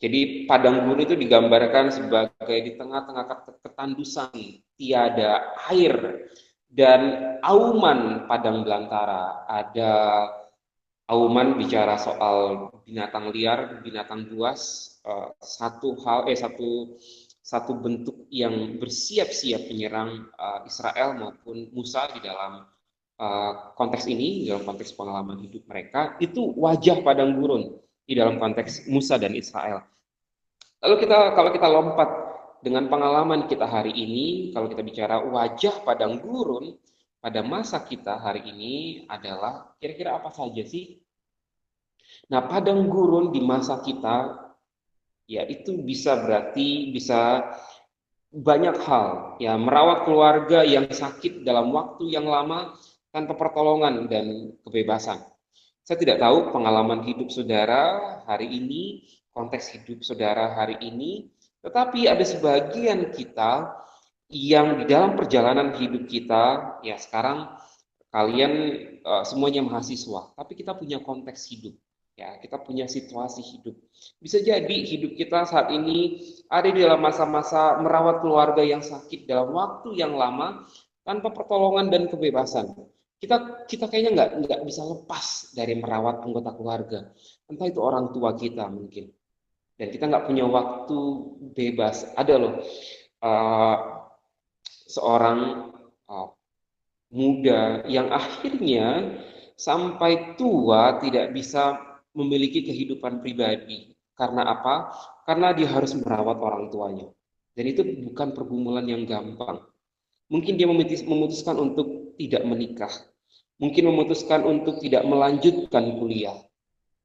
Jadi padang gurun itu digambarkan sebagai di tengah-tengah ketandusan, tiada air dan auman padang belantara. Ada auman bicara soal binatang liar, binatang buas, satu bentuk yang bersiap-siap menyerang Israel maupun Musa di dalam konteks ini, dalam konteks pengalaman hidup mereka, itu wajah padang gurun di dalam konteks Musa dan Israel. Lalu kalau kita lompat dengan pengalaman kita hari ini, kalau kita bicara wajah padang gurun pada masa kita hari ini adalah kira-kira apa saja sih? Nah, padang gurun di masa kita ya itu bisa berarti bisa banyak hal, ya merawat keluarga yang sakit dalam waktu yang lama tanpa pertolongan dan kebebasan. Saya tidak tahu pengalaman hidup saudara hari ini, konteks hidup saudara hari ini, tetapi ada sebagian kita yang di dalam perjalanan hidup kita, ya sekarang kalian semuanya mahasiswa, tapi kita punya konteks hidup. Ya, kita punya situasi hidup. Bisa jadi hidup kita saat ini ada di dalam masa-masa merawat keluarga yang sakit dalam waktu yang lama tanpa pertolongan dan kebebasan. Kita kayaknya nggak bisa lepas dari merawat anggota keluarga. Entah itu orang tua kita mungkin. Dan kita nggak punya waktu bebas. Ada loh uh, seorang uh, muda yang akhirnya sampai tua tidak bisa memiliki kehidupan pribadi. Karena apa? Karena dia harus merawat orang tuanya. Dan itu bukan pergumulan yang gampang. Mungkin dia memutuskan untuk tidak menikah. Mungkin memutuskan untuk tidak melanjutkan kuliah.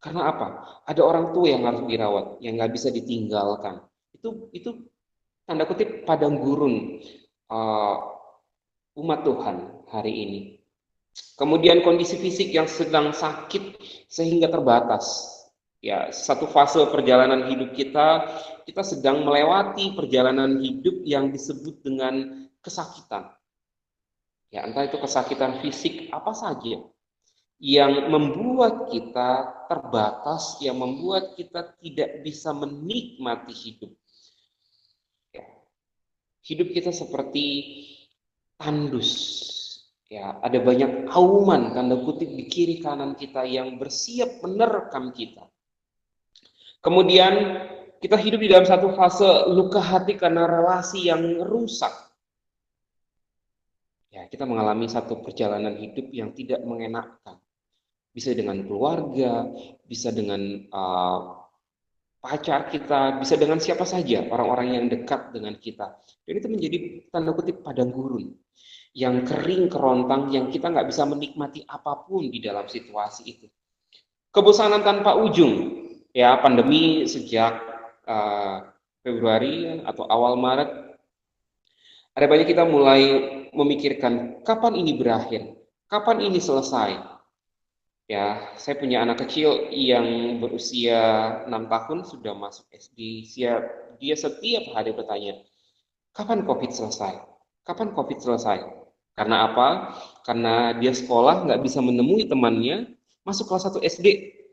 Karena apa? Ada orang tua yang harus dirawat, yang nggak bisa ditinggalkan. Itu tanda kutip padang gurun uh, umat Tuhan hari ini. Kemudian kondisi fisik yang sedang sakit sehingga terbatas. Ya, satu fase perjalanan hidup kita sedang melewati perjalanan hidup yang disebut dengan kesakitan. Ya, entah itu kesakitan fisik apa saja yang membuat kita terbatas, yang membuat kita tidak bisa menikmati hidup. Ya, hidup kita seperti tandus. Ya, ada banyak auman tanda kutip di kiri kanan kita yang bersiap menerkam kita. Kemudian kita hidup di dalam satu fase luka hati karena relasi yang rusak. Ya, kita mengalami satu perjalanan hidup yang tidak mengenakan. Bisa dengan keluarga, bisa dengan pacar kita, bisa dengan siapa saja, orang-orang yang dekat dengan kita. Dan itu menjadi tanda kutip padang gurun yang kering kerontang yang kita nggak bisa menikmati apapun di dalam situasi itu. Kebosanan tanpa ujung, ya pandemi sejak Februari atau awal Maret, ada banyak kita mulai memikirkan kapan ini berakhir, kapan ini selesai. Ya, saya punya anak kecil yang berusia 6 tahun sudah masuk SD. Dia setiap hari bertanya, kapan COVID selesai? Kapan COVID selesai? Karena apa? Karena dia sekolah nggak bisa menemui temannya, masuk kelas 1 SD,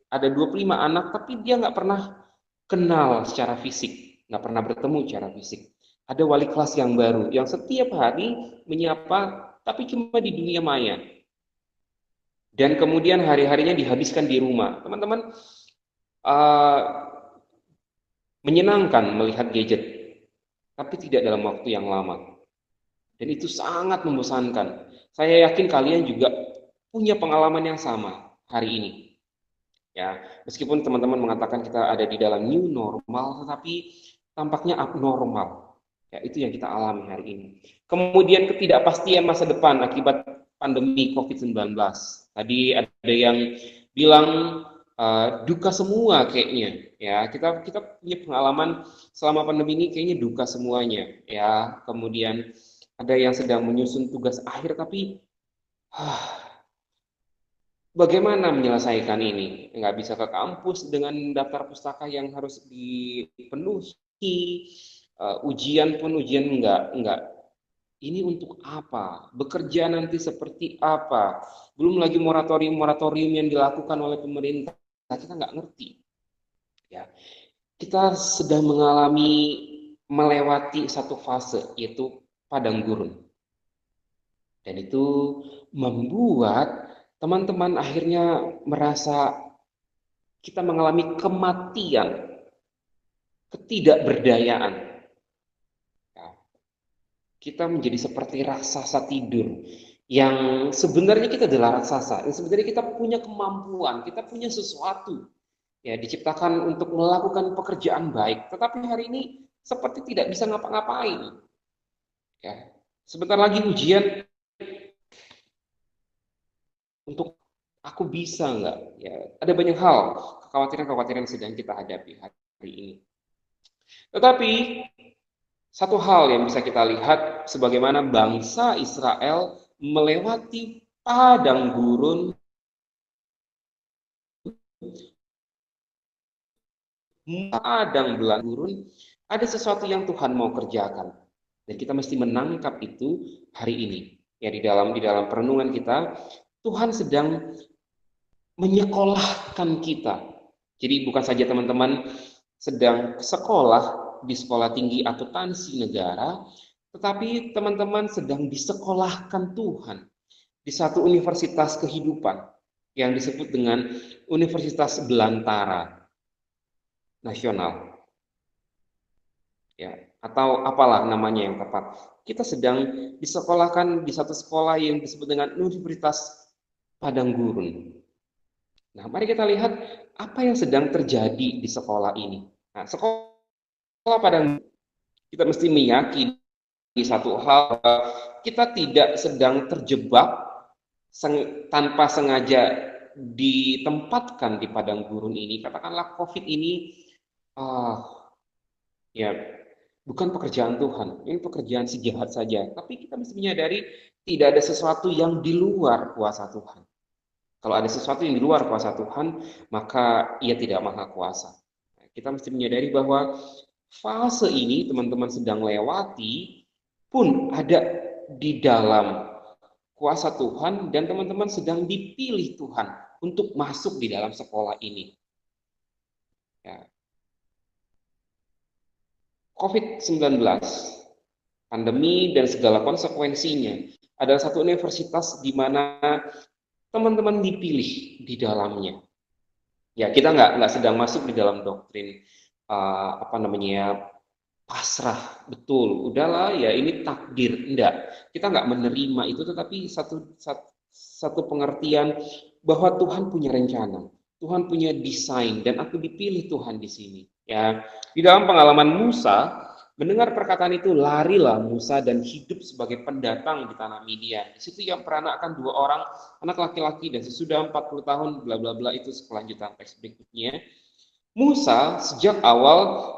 ada 25 anak, tapi dia nggak pernah kenal secara fisik, nggak pernah bertemu secara fisik. Ada wali kelas yang baru, yang setiap hari menyapa, tapi cuma di dunia maya. Dan kemudian hari-harinya dihabiskan di rumah. Teman-teman, uh, menyenangkan melihat gadget, tapi tidak dalam waktu yang lama. Dan itu sangat membosankan. Saya yakin kalian juga punya pengalaman yang sama hari ini. Ya, meskipun teman-teman mengatakan kita ada di dalam new normal, tetapi tampaknya abnormal. Ya, itu yang kita alami hari ini. Kemudian ketidakpastian masa depan akibat pandemi COVID-19. Tadi ada yang bilang duka semua kayaknya. Ya, kita punya pengalaman selama pandemi ini kayaknya duka semuanya. Ya, kemudian ada yang sedang menyusun tugas akhir tapi bagaimana menyelesaikan ini? Nggak bisa ke kampus dengan daftar pustaka yang harus dipenuhi, ujian pun ujian nggak. Ini untuk apa? Bekerja nanti seperti apa? Belum lagi moratorium-moratorium yang dilakukan oleh pemerintah, kita nggak ngerti. Ya, kita sedang melewati satu fase, yaitu padang gurun. Dan itu membuat teman-teman akhirnya merasa kita mengalami kematian, ketidakberdayaan. Ya, kita menjadi seperti raksasa tidur, yang sebenarnya kita adalah raksasa, yang sebenarnya kita punya kemampuan, kita punya sesuatu, ya diciptakan untuk melakukan pekerjaan baik, tetapi hari ini seperti tidak bisa ngapa-ngapain. Ya, sebentar lagi ujian, untuk aku bisa nggak? Ya, ada banyak hal, kekhawatiran-kekhawatiran yang sedang kita hadapi hari ini. Tetapi satu hal yang bisa kita lihat, sebagaimana bangsa Israel melewati padang gurun, padang belah gurun, ada sesuatu yang Tuhan mau kerjakan. Dan kita mesti menangkap itu hari ini. Ya, di dalam perenungan kita, Tuhan sedang menyekolahkan kita. Jadi bukan saja teman-teman sedang sekolah di sekolah tinggi akuntansi negara, tetapi teman-teman sedang disekolahkan Tuhan di satu universitas kehidupan yang disebut dengan Universitas Belantara Nasional, ya, atau apalah namanya yang tepat. Kita sedang disekolahkan di satu sekolah yang disebut dengan Universitas Padang Gurun. Nah, mari kita lihat apa yang sedang terjadi di sekolah ini. Nah, sekolah Padang, kita mesti meyakini satu hal, kita tidak sedang terjebak tanpa sengaja ditempatkan di padang gurun ini. Katakanlah COVID ini, uh, ya bukan pekerjaan Tuhan, ini pekerjaan si jahat saja. Tapi kita mesti menyadari tidak ada sesuatu yang di luar kuasa Tuhan. Kalau ada sesuatu yang di luar kuasa Tuhan, maka ia tidak maha kuasa. Kita mesti menyadari bahwa fase ini teman-teman sedang lewati pun ada di dalam kuasa Tuhan, dan teman-teman sedang dipilih Tuhan untuk masuk di dalam sekolah ini. Ya. COVID-19, pandemi dan segala konsekuensinya, adalah satu universitas di mana teman-teman dipilih di dalamnya. Ya, kita nggak sedang masuk di dalam doktrin apa namanya, pasrah, betul, udahlah ya ini takdir, enggak. Kita nggak menerima itu, tetapi satu pengertian bahwa Tuhan punya rencana, Tuhan punya desain, dan aku dipilih Tuhan di sini. Ya, di dalam pengalaman Musa, mendengar perkataan itu, larilah Musa dan hidup sebagai pendatang di tanah Midian. Di situ ia memperanakan 2 orang anak laki-laki, dan sesudah 40 tahun bla bla bla, itu kelanjutan teks berikutnya. Musa sejak awal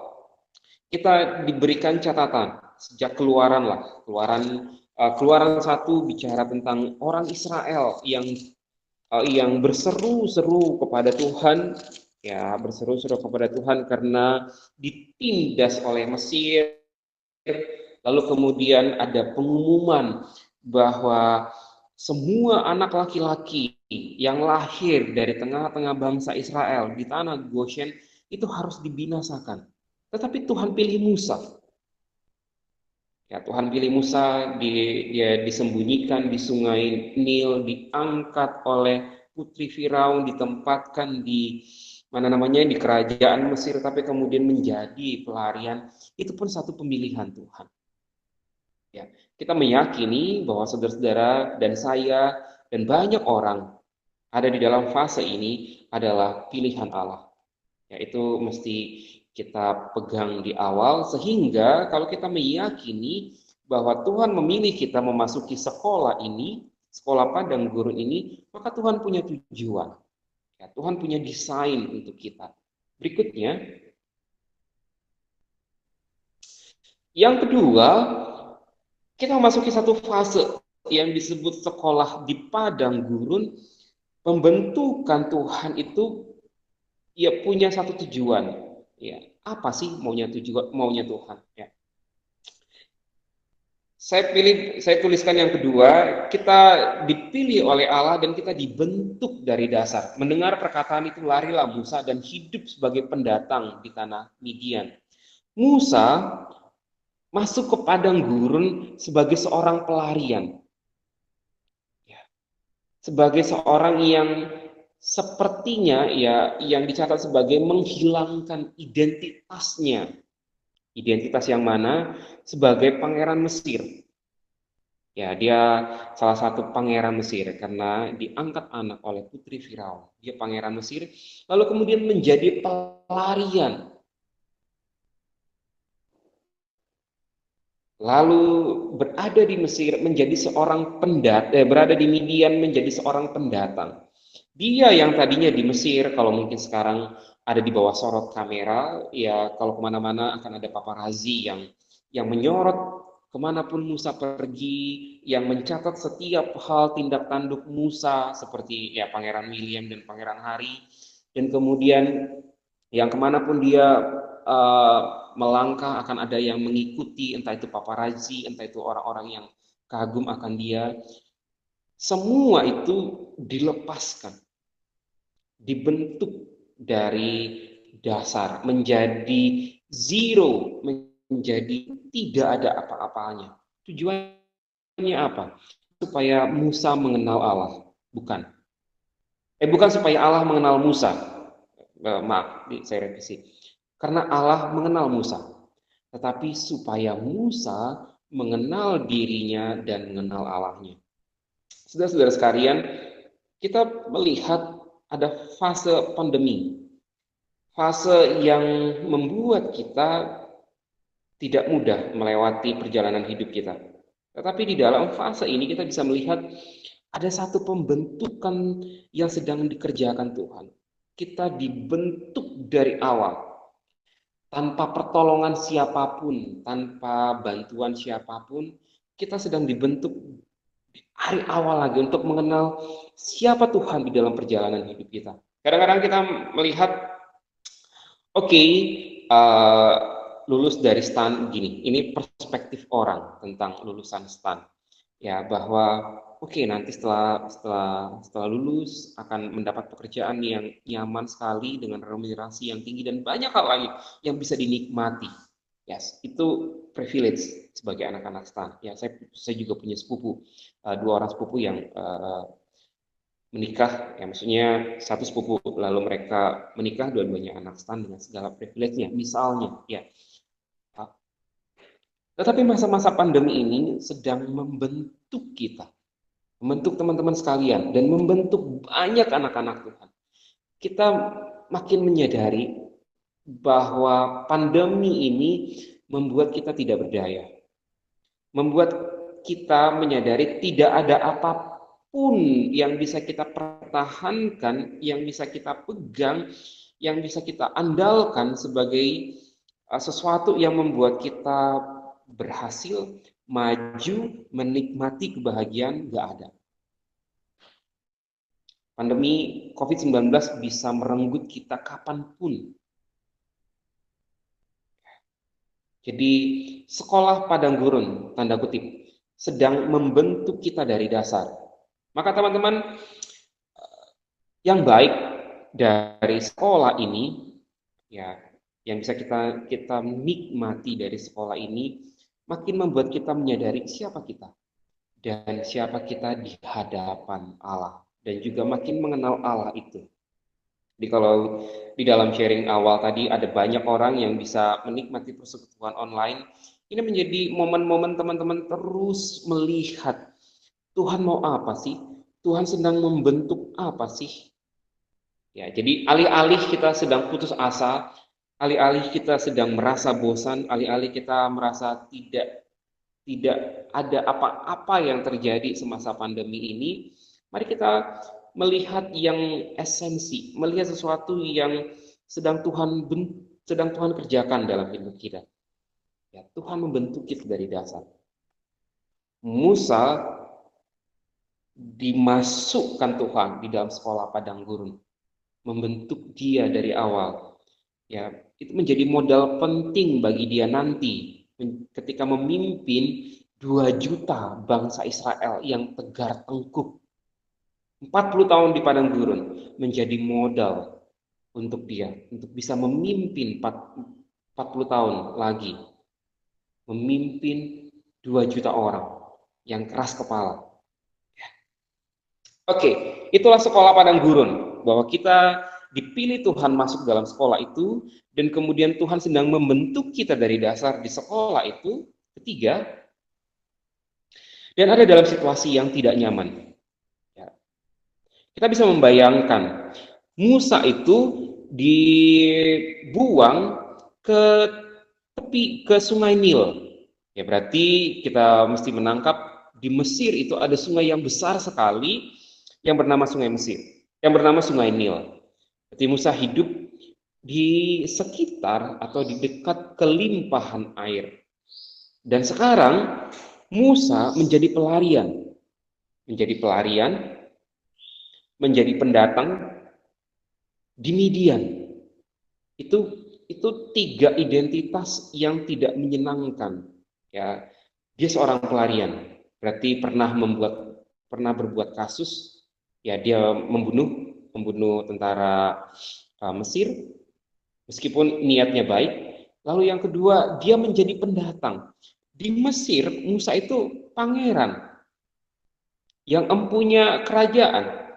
kita diberikan catatan sejak keluaran lah, keluaran 1 bicara tentang orang Israel yang berseru-seru kepada Tuhan, ya berseru-seru kepada Tuhan karena ditindas oleh Mesir. Lalu kemudian ada pengumuman bahwa semua anak laki-laki yang lahir dari tengah-tengah bangsa Israel di tanah Goshen itu harus dibinasakan. Tetapi Tuhan pilih Musa. Ya, Tuhan pilih Musa, dia disembunyikan di sungai Nil, diangkat oleh putri Firaun, ditempatkan di mana namanya, di kerajaan Mesir, tapi kemudian menjadi pelarian. Itu pun satu pemilihan Tuhan. Ya, kita meyakini bahwa saudara-saudara dan saya dan banyak orang ada di dalam fase ini adalah pilihan Allah. Ya, itu mesti kita pegang di awal, sehingga kalau kita meyakini bahwa Tuhan memilih kita memasuki sekolah ini, sekolah padang gurun ini, maka Tuhan punya tujuan. Ya, Tuhan punya desain untuk kita. Berikutnya, yang kedua, kita memasuki satu fase yang disebut sekolah di padang gurun. Pembentukan Tuhan itu ya punya satu tujuan. Ya, apa sih maunya Tuhan? Ya. Saya tuliskan yang kedua, kita dipilih oleh Allah dan kita dibentuk dari dasar. Mendengar perkataan itu, larilah Musa dan hidup sebagai pendatang di tanah Midian. Musa masuk ke padang gurun sebagai seorang pelarian, ya, sebagai seorang yang sepertinya ya yang dicatat sebagai menghilangkan identitasnya. Identitas yang mana? Sebagai pangeran Mesir. Ya, dia salah satu pangeran Mesir karena diangkat anak oleh putri Firaun. Dia pangeran Mesir, lalu kemudian menjadi pelarian. Lalu berada di Mesir menjadi seorang berada di Midian menjadi seorang pendatang. Dia yang tadinya di Mesir, kalau mungkin sekarang ada di bawah sorot kamera, ya kalau kemana-mana akan ada paparazi yang menyorot kemanapun Musa pergi, yang mencatat setiap hal tindak tanduk Musa, seperti ya Pangeran William dan Pangeran Harry, dan kemudian yang kemanapun dia uh, melangkah akan ada yang mengikuti, entah itu paparazi, entah itu orang-orang yang kagum akan dia. Semua itu dilepaskan, dibentuk dari dasar, menjadi zero, menjadi tidak ada apa-apanya. Tujuannya apa? Supaya Musa mengenal Allah. Bukan. Bukan supaya Allah mengenal Musa. Maaf, saya revisi. Karena Allah mengenal Musa. Tetapi supaya Musa mengenal dirinya dan mengenal Allahnya. Saudara-saudara sekalian, kita melihat ada fase pandemi, fase yang membuat kita tidak mudah melewati perjalanan hidup kita. Tetapi di dalam fase ini kita bisa melihat ada satu pembentukan yang sedang dikerjakan Tuhan. Kita dibentuk dari awal, tanpa pertolongan siapapun, tanpa bantuan siapapun, kita sedang dibentuk hari awal lagi untuk mengenal siapa Tuhan di dalam perjalanan hidup kita. Kadang-kadang kita melihat, oke, uh, lulus dari STAN gini, ini perspektif orang tentang lulusan STAN, ya bahwa oke, nanti setelah lulus akan mendapat pekerjaan yang nyaman sekali dengan remunerasi yang tinggi dan banyak hal lain yang bisa dinikmati. Yes, itu privilege sebagai anak-anak STAN. Ya, saya juga punya sepupu, dua orang sepupu yang menikah, ya maksudnya satu sepupu, lalu mereka menikah dua-duanya anak STAN dengan segala privilege-nya, misalnya, ya. Tetapi masa-masa pandemi ini sedang membentuk kita, membentuk teman-teman sekalian, dan membentuk banyak anak-anak Tuhan. Kita makin menyadari bahwa pandemi ini membuat kita tidak berdaya, membuat kita menyadari tidak ada apapun yang bisa kita pertahankan, yang bisa kita pegang, yang bisa kita andalkan sebagai sesuatu yang membuat kita berhasil, maju, menikmati kebahagiaan, nggak ada. Pandemi COVID-19 bisa merenggut kita kapanpun. Jadi sekolah padang gurun, tanda kutip, sedang membentuk kita dari dasar. Maka teman-teman, yang baik dari sekolah ini, ya, yang bisa kita nikmati dari sekolah ini, makin membuat kita menyadari siapa kita dan siapa kita di hadapan Allah, dan juga makin mengenal Allah itu. Jadi kalau di dalam sharing awal tadi ada banyak orang yang bisa menikmati persekutuan online, ini menjadi momen-momen teman-teman terus melihat Tuhan mau apa sih? Tuhan sedang membentuk apa sih? Ya, jadi alih-alih kita sedang putus asa, alih-alih kita sedang merasa bosan, alih-alih kita merasa tidak ada apa-apa yang terjadi semasa pandemi ini, mari kita melihat yang esensi, melihat sesuatu yang sedang Tuhan kerjakan dalam hidup kita. Ya, Tuhan membentuk kita dari dasar. Musa dimasukkan Tuhan di dalam sekolah padang gurun, membentuk dia dari awal. Ya, itu menjadi modal penting bagi dia nanti ketika memimpin 2 juta bangsa Israel yang tegar tengkuk 40 tahun di padang gurun menjadi modal untuk dia, untuk bisa memimpin 40 tahun lagi, memimpin 2 juta orang yang keras kepala. Oke, itulah sekolah padang gurun, bahwa kita dipilih Tuhan masuk dalam sekolah itu, dan kemudian Tuhan sedang membentuk kita dari dasar di sekolah itu. Ketiga, dan ada dalam situasi yang tidak nyaman. Ya. Kita bisa membayangkan, Musa itu dibuang ke ke sungai Nil. Ya berarti kita mesti menangkap di Mesir itu ada sungai yang besar sekali yang bernama Sungai Mesir, yang bernama Sungai Nil. Berarti Musa hidup di sekitar atau di dekat kelimpahan air. Dan sekarang Musa menjadi pelarian, menjadi pendatang di Midian. Itu 3 identitas yang tidak menyenangkan. Ya, dia seorang pelarian, berarti pernah berbuat kasus, ya dia membunuh tentara Mesir, meskipun niatnya baik. Lalu yang kedua, dia menjadi pendatang. Di Mesir, Musa itu pangeran yang empunya kerajaan.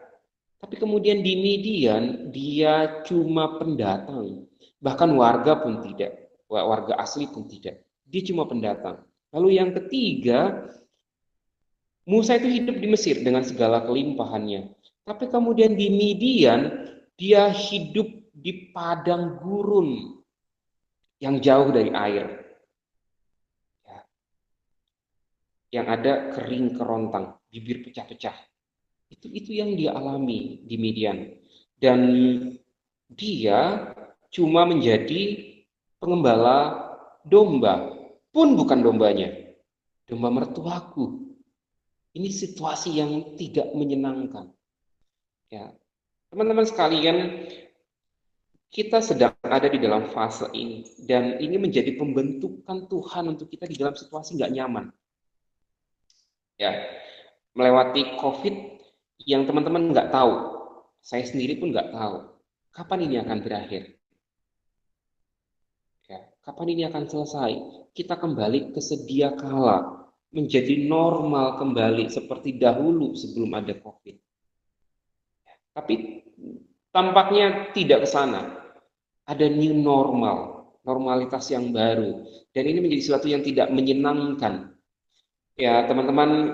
Tapi kemudian di Midian, dia cuma pendatang. Bahkan warga pun tidak. Warga asli pun tidak. Dia cuma pendatang. Lalu yang ketiga, Musa itu hidup di Mesir dengan segala kelimpahannya. Tapi kemudian di Midian, dia hidup di padang gurun yang jauh dari air. Yang ada kering kerontang, bibir pecah-pecah. Itu yang dia alami di Midian. Dan dia cuma menjadi pengembala domba, pun bukan dombanya, domba mertuaku. Ini situasi yang tidak menyenangkan. Ya, teman-teman sekalian, kita sedang ada di dalam fase ini, dan ini menjadi pembentukan Tuhan untuk kita di dalam situasi nggak nyaman. Ya, melewati COVID yang teman-teman nggak tahu, saya sendiri pun nggak tahu kapan ini akan berakhir. Ya, kapan ini akan selesai? Kita kembali ke sedia kala, menjadi normal kembali seperti dahulu sebelum ada COVID. Tapi tampaknya tidak ke sana. Ada new normal, normalitas yang baru. Dan ini menjadi sesuatu yang tidak menyenangkan. Ya, teman-teman,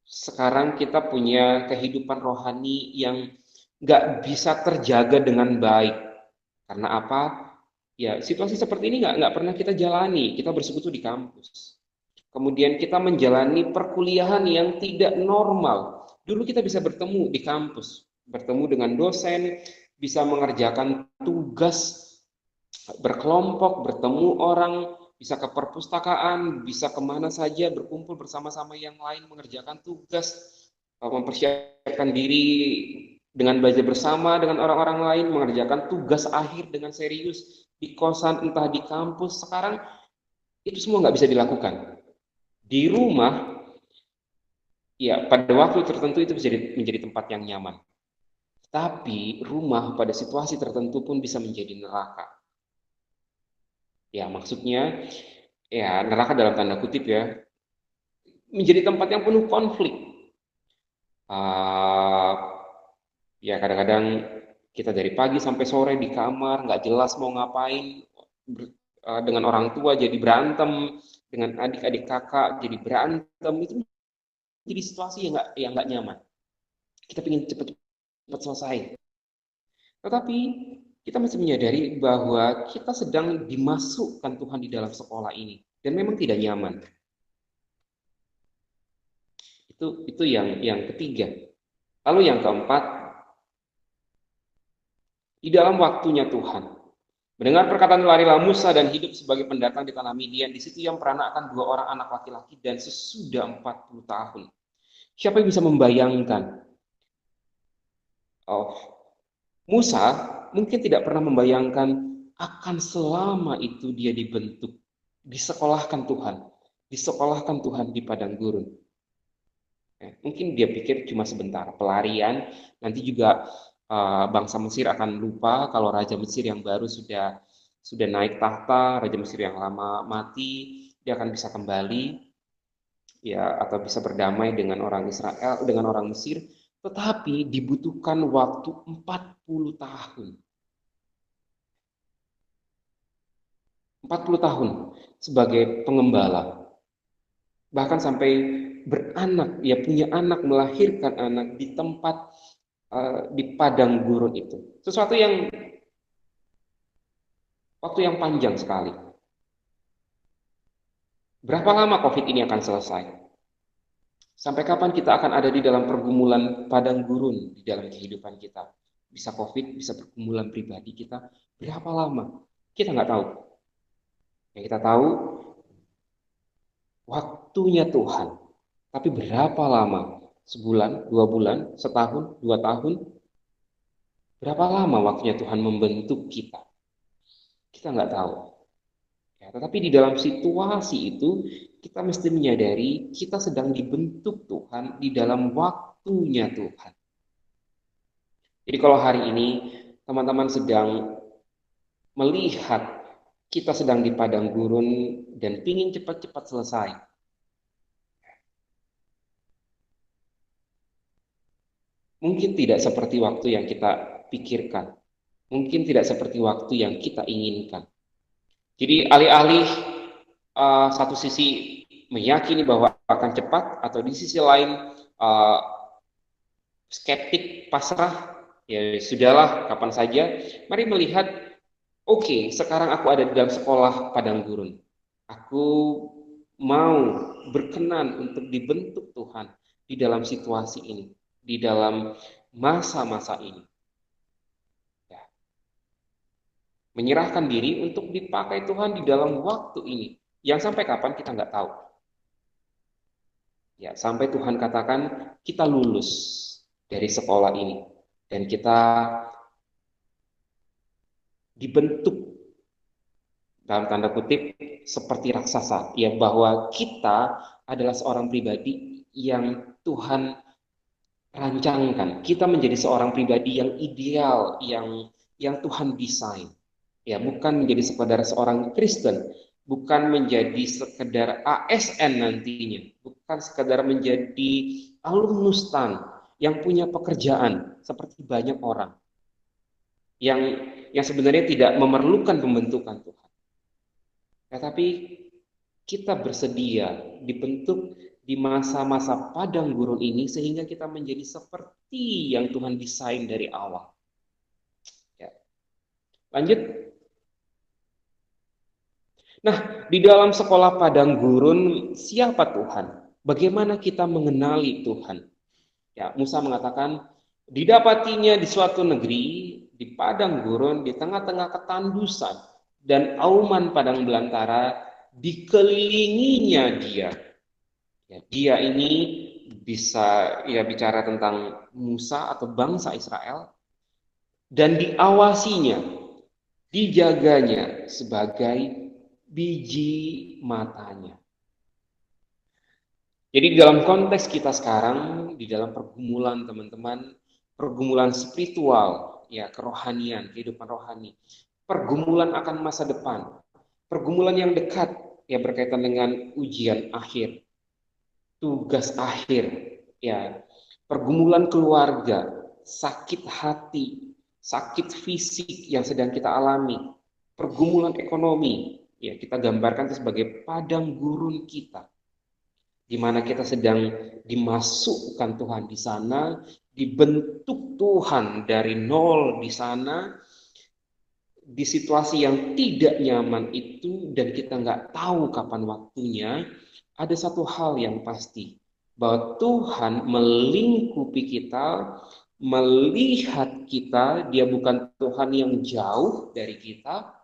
sekarang kita punya kehidupan rohani yang nggak bisa terjaga dengan baik. Karena apa? Ya, situasi seperti ini nggak pernah kita jalani. Kita bersekutu di kampus. Kemudian kita menjalani perkuliahan yang tidak normal. Dulu kita bisa bertemu di kampus, bertemu dengan dosen, bisa mengerjakan tugas berkelompok, bertemu orang, bisa ke perpustakaan, bisa kemana saja, berkumpul bersama-sama yang lain, mengerjakan tugas, mempersiapkan diri dengan belajar bersama dengan orang-orang lain, mengerjakan tugas akhir dengan serius di kosan, entah di kampus. Sekarang itu semua nggak bisa dilakukan. Di rumah, ya pada waktu tertentu itu bisa menjadi tempat yang nyaman. Tapi rumah pada situasi tertentu pun bisa menjadi neraka. Ya maksudnya, ya neraka dalam tanda kutip ya, menjadi tempat yang penuh konflik. Uh, ya kadang-kadang kita dari pagi sampai sore di kamar, nggak jelas mau ngapain, dengan orang tua jadi berantem, dengan adik-adik kakak jadi berantem, itu jadi situasi yang nggak nyaman. Kita ingin cepat selesai. Tetapi kita masih menyadari bahwa kita sedang dimasukkan Tuhan di dalam sekolah ini, dan memang tidak nyaman. Itu yang ketiga. Lalu yang keempat, di dalam waktunya Tuhan. Mendengar perkataan larilah Musa dan hidup sebagai pendatang di tanah Midian. Di situ yang peranakan 2 orang anak laki-laki dan sesudah 40 tahun. Siapa yang bisa membayangkan? Oh, Musa mungkin tidak pernah membayangkan akan selama itu dia dibentuk. disekolahkan Tuhan, disekolahkan Tuhan di padang gurun. Ya, mungkin dia pikir cuma sebentar pelarian, nanti juga bangsa Mesir akan lupa kalau Raja Mesir yang baru sudah naik tahta, Raja Mesir yang lama mati, dia akan bisa kembali ya atau bisa berdamai dengan orang Israel, dengan orang Mesir, tetapi dibutuhkan waktu 40 tahun. 40 tahun sebagai pengembala. Bahkan sampai beranak, ya punya anak, melahirkan anak di tempat di padang gurun itu. Sesuatu yang waktu yang panjang sekali. Berapa lama COVID ini akan selesai? Sampai kapan kita akan ada di dalam pergumulan padang gurun di dalam kehidupan kita? Bisa COVID, bisa pergumulan pribadi kita. Berapa lama? Kita nggak tahu. Yang kita tahu, waktunya Tuhan. Tapi berapa lama? Sebulan, 2 bulan, setahun, 2 tahun? Berapa lama waktunya Tuhan membentuk kita? Kita nggak tahu. Ya, tetapi di dalam situasi itu, kita mesti menyadari kita sedang dibentuk Tuhan di dalam waktunya Tuhan. Jadi kalau hari ini teman-teman sedang melihat kita sedang di padang gurun dan pingin cepat-cepat selesai, mungkin tidak seperti waktu yang kita pikirkan, mungkin tidak seperti waktu yang kita inginkan. Jadi alih-alih satu sisi meyakini bahwa akan cepat, atau di sisi lain uh, skeptik, pasrah, ya sudahlah, kapan saja. Mari melihat, oke, sekarang aku ada di dalam sekolah padang gurun. Aku mau berkenan untuk dibentuk Tuhan di dalam situasi ini, di dalam masa-masa ini. Ya. Menyerahkan diri untuk dipakai Tuhan di dalam waktu ini. Yang sampai kapan kita nggak tahu. Ya, sampai Tuhan katakan kita lulus dari sekolah ini dan kita dibentuk dalam tanda kutip seperti raksasa, ya bahwa kita adalah seorang pribadi yang Tuhan rancangkan. Kita menjadi seorang pribadi yang ideal, yang Tuhan desain. Ya, bukan menjadi sekedar seorang Kristen, bukan menjadi sekedar ASN nantinya, bukan sekedar menjadi alumnus STAN yang punya pekerjaan seperti banyak orang yang sebenarnya tidak memerlukan pembentukan Tuhan. Tetapi kita bersedia dibentuk di masa-masa padang gurun ini sehingga kita menjadi seperti yang Tuhan desain dari awal. Ya. Lanjut. Nah, di dalam sekolah padang gurun, siapa Tuhan? Bagaimana kita mengenali Tuhan? Ya, Musa mengatakan, didapatinya di suatu negeri, di padang gurun, di tengah-tengah ketandusan, dan auman padang belantara, dikelilinginya dia. Ya, dia ini bisa ya bicara tentang Musa atau bangsa Israel, dan diawasinya, dijaganya sebagai biji matanya. Jadi di dalam konteks kita sekarang, di dalam pergumulan teman-teman, pergumulan spiritual, ya kerohanian, kehidupan rohani, pergumulan akan masa depan, pergumulan yang dekat, ya berkaitan dengan ujian akhir, tugas akhir, ya pergumulan keluarga, sakit hati, sakit fisik yang sedang kita alami, pergumulan ekonomi, ya kita gambarkan itu sebagai padang gurun kita, di mana kita sedang dimasukkan Tuhan di sana, dibentuk Tuhan dari nol di sana, di situasi yang tidak nyaman itu, dan kita nggak tahu kapan waktunya. Ada satu hal yang pasti, bahwa Tuhan melingkupi kita, melihat kita. Dia bukan Tuhan yang jauh dari kita,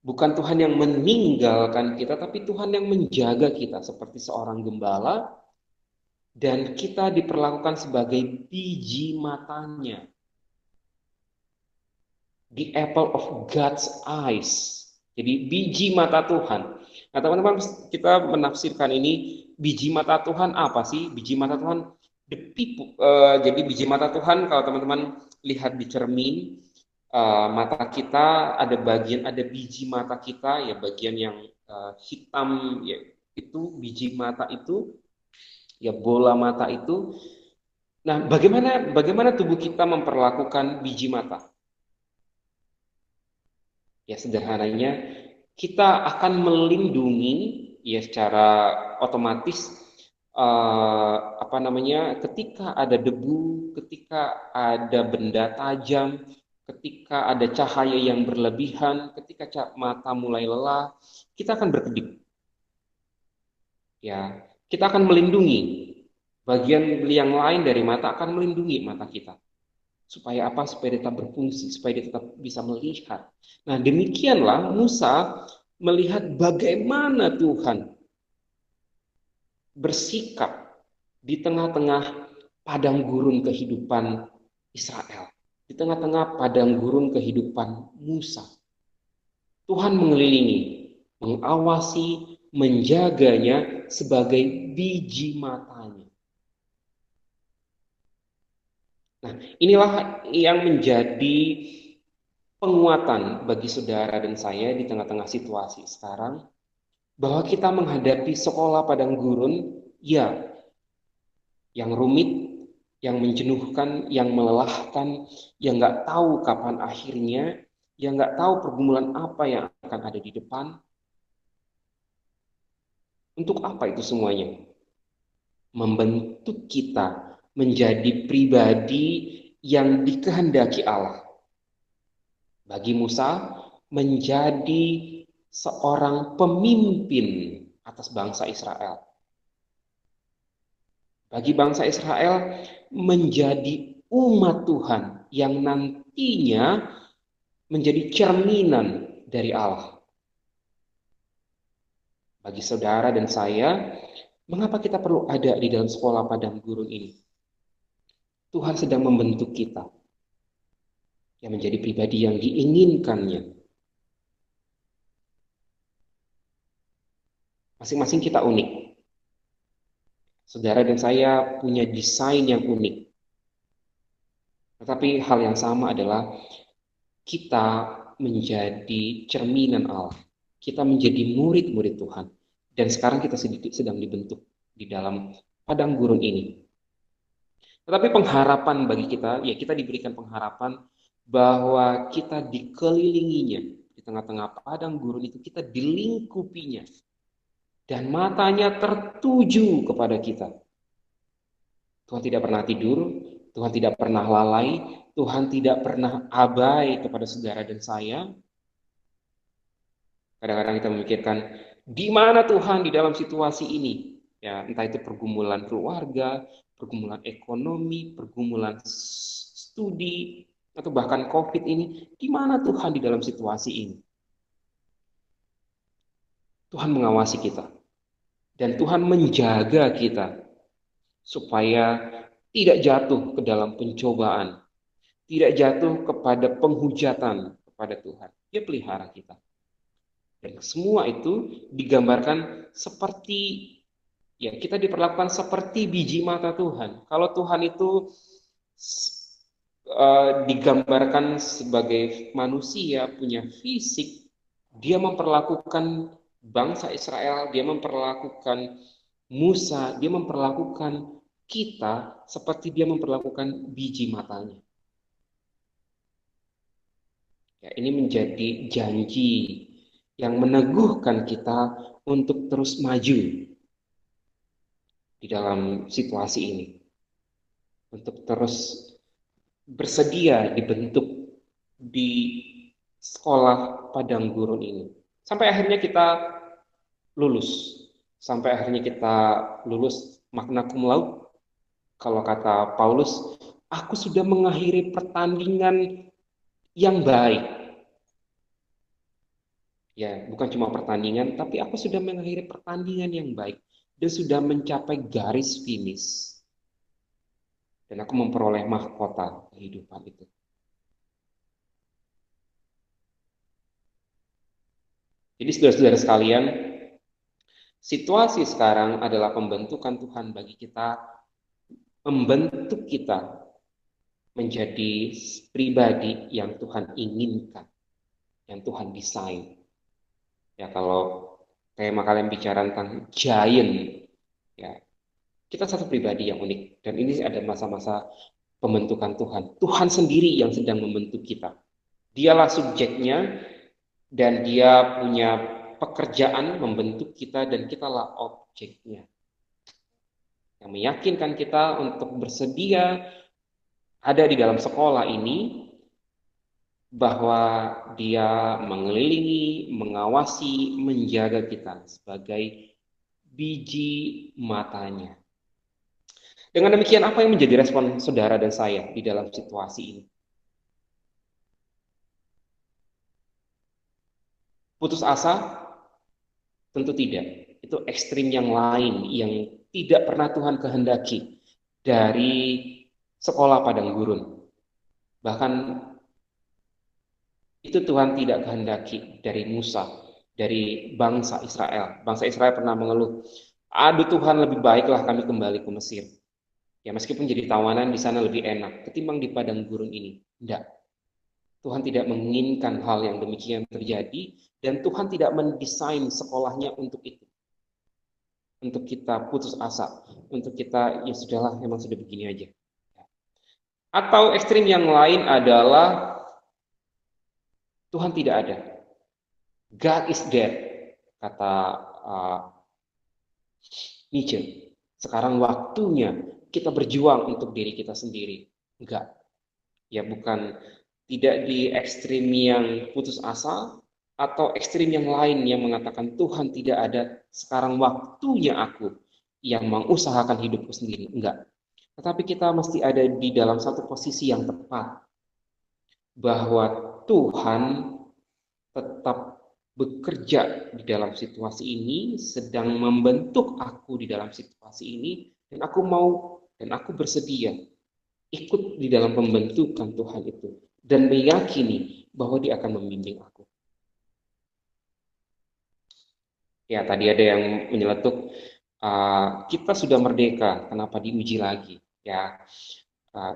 bukan Tuhan yang meninggalkan kita, tapi Tuhan yang menjaga kita seperti seorang gembala, dan kita diperlakukan sebagai biji matanya, the apple of God's eyes. Jadi biji mata Tuhan. Nah, teman-teman, kita menafsirkan ini, biji mata Tuhan apa sih? Biji mata Tuhan, jadi biji mata Tuhan, kalau teman-teman lihat di cermin, mata kita ada biji mata kita, ya bagian yang hitam, ya itu biji mata itu, ya bola mata itu. Nah, bagaimana tubuh kita memperlakukan biji mata? Ya sederhananya, kita akan melindungi, ya secara otomatis, apa namanya, ketika ada debu, ketika ada benda tajam, ketika ada cahaya yang berlebihan, ketika mata mulai lelah, kita akan berkedip. Ya, kita akan melindungi bagian yang lain dari mata, akan melindungi mata kita. Supaya apa? Supaya dia tetap berfungsi, supaya dia tetap bisa melihat. Nah, demikianlah Musa melihat bagaimana Tuhan bersikap di tengah-tengah padang gurun kehidupan Israel. Di tengah-tengah padang gurun kehidupan Musa. Tuhan mengelilingi, mengawasi, menjaganya sebagai biji matanya. Nah, inilah yang menjadi penguatan bagi saudara dan saya di tengah-tengah situasi sekarang, bahwa kita menghadapi sekolah padang gurun, ya, yang rumit, yang menjenuhkan, yang melelahkan, yang nggak tahu kapan akhirnya, yang nggak tahu pergumulan apa yang akan ada di depan. Untuk apa itu semuanya? Membentuk kita menjadi pribadi yang dikehendaki Allah. Bagi Musa, menjadi seorang pemimpin atas bangsa Israel. Bagi bangsa Israel, menjadi umat Tuhan yang nantinya menjadi cerminan dari Allah. Bagi saudara dan saya, mengapa kita perlu ada di dalam sekolah padang gurun ini? Tuhan sedang membentuk kita yang menjadi pribadi yang diinginkannya. Masing-masing kita unik. Saudara dan saya punya desain yang unik. Tetapi hal yang sama adalah kita menjadi cerminan Allah. Kita menjadi murid-murid Tuhan. Dan sekarang kita sedang dibentuk di dalam padang gurun ini. Tetapi pengharapan bagi kita, ya kita diberikan pengharapan bahwa kita dikelilinginya. Di tengah-tengah padang gurun itu kita dilingkupinya. Dan matanya tertuju kepada kita. Tuhan tidak pernah tidur, Tuhan tidak pernah lalai, Tuhan tidak pernah abai kepada saudara dan saya. Kadang-kadang kita memikirkan, di mana Tuhan di dalam situasi ini? Ya, entah itu pergumulan keluarga, pergumulan ekonomi, pergumulan studi, atau bahkan COVID ini, di mana Tuhan di dalam situasi ini? Tuhan mengawasi kita. Dan Tuhan menjaga kita supaya tidak jatuh ke dalam pencobaan, tidak jatuh kepada penghujatan kepada Tuhan. Dia pelihara kita. Dan semua itu digambarkan seperti, ya kita diperlakukan seperti biji mata Tuhan. Kalau Tuhan itu digambarkan sebagai manusia, punya fisik, dia memperlakukan bangsa Israel, dia memperlakukan Musa, dia memperlakukan kita seperti dia memperlakukan biji matanya. Ya, ini menjadi janji yang meneguhkan kita untuk terus maju di dalam situasi ini, untuk terus bersedia dibentuk di sekolah padang gurun ini. Sampai akhirnya kita lulus. Sampai akhirnya kita lulus magna cum laude. Kalau kata Paulus, aku sudah mengakhiri pertandingan yang baik. Ya, bukan cuma pertandingan, tapi aku sudah mengakhiri pertandingan yang baik dan sudah mencapai garis finish. Dan aku memperoleh mahkota kehidupan itu. Jadi saudara-saudara sekalian, situasi sekarang adalah pembentukan Tuhan bagi kita, membentuk kita menjadi pribadi yang Tuhan inginkan, yang Tuhan desain. Ya kalau tema kalian bicara tentang giant, ya kita satu pribadi yang unik. Dan ini ada masa-masa pembentukan Tuhan. Tuhan sendiri yang sedang membentuk kita. Dialah subjeknya dan dia punya pekerjaan membentuk kita dan kitalah objeknya. Yang meyakinkan kita untuk bersedia ada di dalam sekolah ini bahwa dia mengelilingi, mengawasi, menjaga kita sebagai biji matanya. Dengan demikian, apa yang menjadi respon saudara dan saya di dalam situasi ini? Putus asa? Tentu tidak. Itu ekstrim yang lain yang tidak pernah Tuhan kehendaki dari sekolah padang gurun. Bahkan itu Tuhan tidak kehendaki dari Musa, dari bangsa Israel. Bangsa Israel pernah mengeluh, aduh Tuhan, lebih baiklah kami kembali ke Mesir. Ya meskipun jadi tawanan di sana lebih enak ketimbang di padang gurun ini. Tidak. Tuhan tidak menginginkan hal yang demikian terjadi dan Tuhan tidak mendesain sekolahnya untuk itu. Untuk kita putus asa, untuk kita ya sudahlah memang sudah begini aja. Atau ekstrim yang lain adalah Tuhan tidak ada. God is dead, kata Nietzsche. Sekarang waktunya kita berjuang untuk diri kita sendiri. Enggak. Ya bukan, tidak di ekstrim yang putus asa atau ekstrim yang lain yang mengatakan Tuhan tidak ada, sekarang waktunya aku yang mengusahakan hidupku sendiri. Enggak. Tetapi kita mesti ada di dalam satu posisi yang tepat bahwa Tuhan tetap bekerja di dalam situasi ini, sedang membentuk aku di dalam situasi ini, dan aku mau dan aku bersedia ikut di dalam pembentukan Tuhan itu dan meyakini bahwa Dia akan membimbing aku. Ya, tadi ada yang menyeletuk, kita sudah merdeka, kenapa diuji lagi? Ya,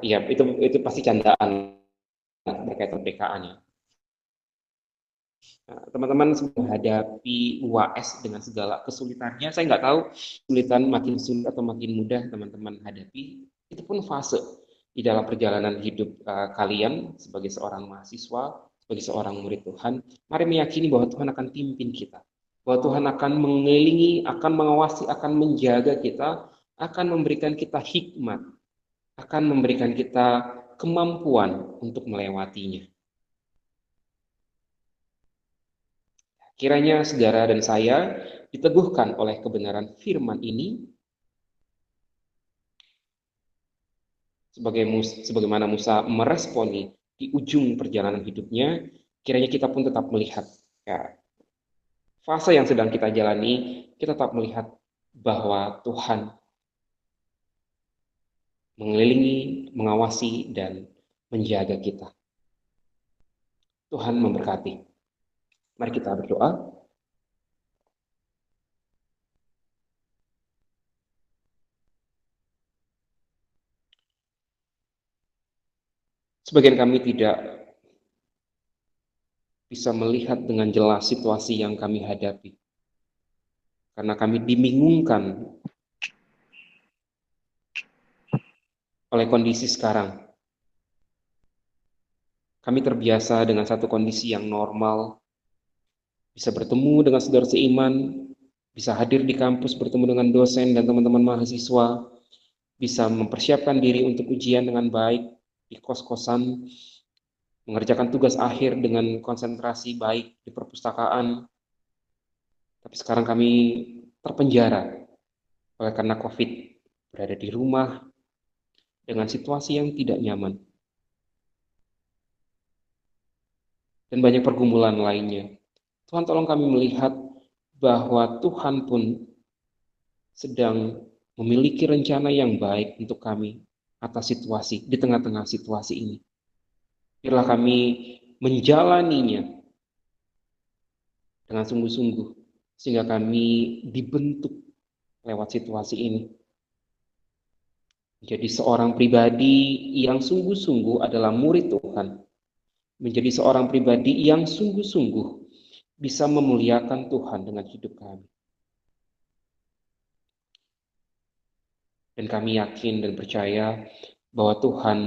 ya itu pasti candaan berkaitan PKA ya. Teman-teman menghadapi UAS dengan segala kesulitannya, saya nggak tahu kesulitan makin sulit atau makin mudah teman-teman hadapi, itu pun fase di dalam perjalanan hidup kalian sebagai seorang mahasiswa, sebagai seorang murid Tuhan. Mari meyakini bahwa Tuhan akan pimpin kita, bahwa Tuhan akan mengelilingi, akan mengawasi, akan menjaga kita, akan memberikan kita hikmat, akan memberikan kita kemampuan untuk melewatinya. Kiranya saudara dan saya diteguhkan oleh kebenaran firman ini sebagaimana Musa meresponi di ujung perjalanan hidupnya, kiranya kita pun tetap melihat ya, fase yang sedang kita jalani, kita tetap melihat bahwa Tuhan mengelilingi, mengawasi, dan menjaga kita. Tuhan memberkati. Mari kita berdoa. Sebagian kami tidak bisa melihat dengan jelas situasi yang kami hadapi. Karena kami dibingungkan oleh kondisi sekarang. Kami terbiasa dengan satu kondisi yang normal, bisa bertemu dengan saudara seiman, bisa hadir di kampus bertemu dengan dosen dan teman-teman mahasiswa, bisa mempersiapkan diri untuk ujian dengan baik di kos-kosan, mengerjakan tugas akhir dengan konsentrasi baik di perpustakaan. Tapi sekarang kami terpenjara oleh karena COVID, berada di rumah dengan situasi yang tidak nyaman. Dan banyak pergumulan lainnya. Tuhan tolong kami melihat bahwa Tuhan pun sedang memiliki rencana yang baik untuk kami atas situasi, di tengah-tengah situasi ini. Biarlah kami menjalaninya dengan sungguh-sungguh, sehingga kami dibentuk lewat situasi ini. Menjadi seorang pribadi yang sungguh-sungguh adalah murid Tuhan. Menjadi seorang pribadi yang sungguh-sungguh bisa memuliakan Tuhan dengan hidup kami. Dan kami yakin dan percaya bahwa Tuhan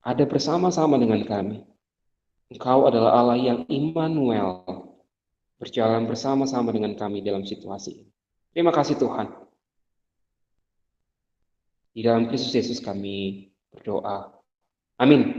ada bersama-sama dengan kami. Engkau adalah Allah yang Immanuel, berjalan bersama-sama dengan kami dalam situasi ini. Terima kasih Tuhan. Di dalam Kristus Yesus kami berdoa. Amin.